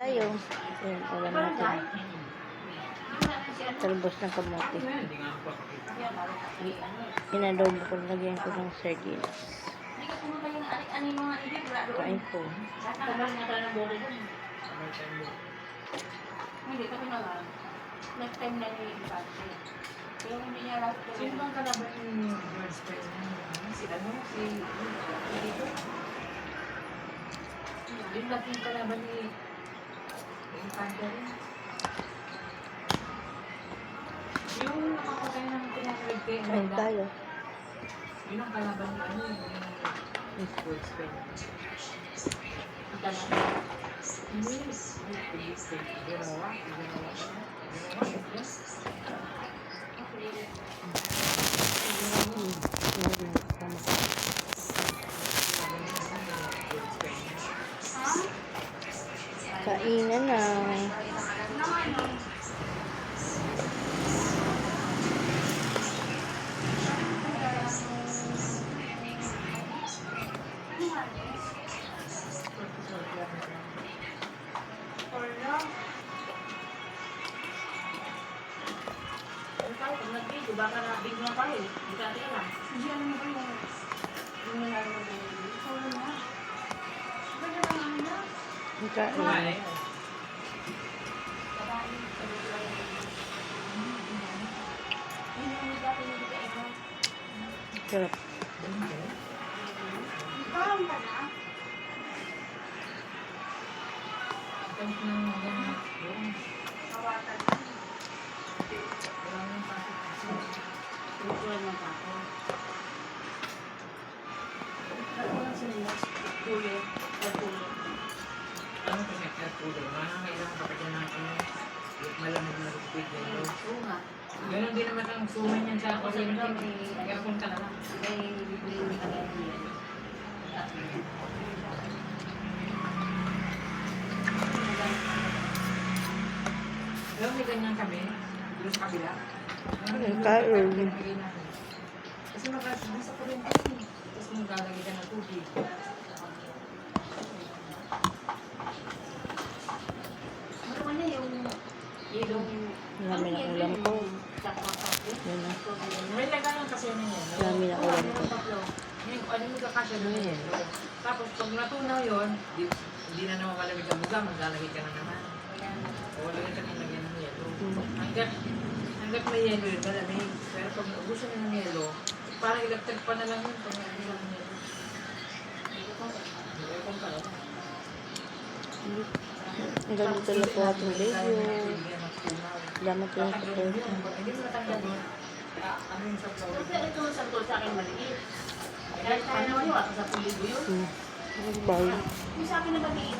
Tayo. Ayan, ulam natin. Talbos ng kamote. Inadobo ko, lagyan ko ng sardines. Kain po. Hindi, kasi nalang. Next time na yung iparte. Pero hindi niya last time. Sino bang kalaban ni George Pérez? Si ano? Si dito? Yung dating kalaban ni Infante rin. Yung nakakatay ng pinag-regte. Kain tayo. Yun ang kalaban ni ano ni George Pérez. Hindi. Ginawa. Kainan na. Baka na-big na pa eh. Hindi ka lang. Hindi alam mo ba yung nangyari mo ba yung ikaw na? Ba't na naman na? Kain. Sarap. Ikaw ka na? Kawatan na. Tutuan mo pa ako. Ako lang sila. Tuloy. Ano kasi tuloy? Kailangan pa dyan natin malamig na liquid yun. Oo nga. Ganon din naman ang suman yan sa Ako sa inyo, may aircon ka naman. bibili ka na yan. Pero may ganyan kami. Doon sa kabila. Kain. Kasi nasa kuryente yun. Tapos maglalagay ka ng tubig. Ano man na yung Marami na ulam ko. Yan na. May laganan kasi ano yan. Marami na ulam ko. Ano mo kakasya doon yan. Tapos pag natunaw yun, hindi na naman malamig ang muga, maglalagay ka na naman. O lagay ka na lagyan ng yelo. Hanggat may yelo yun, malamig. Pero pag naubusan na ng yelo, parang electric pa na lang yun pag naubusan ng yelo. Aircon pa lang. Ang ganito na po ating video. Salamat po sa support. Hindi mo natanggal yun. Ano yung sa flower? Kasi ito sa akin maliit. Dahil tayo naman yung sa pulido yun. Bye. Yung sa akin na maliit,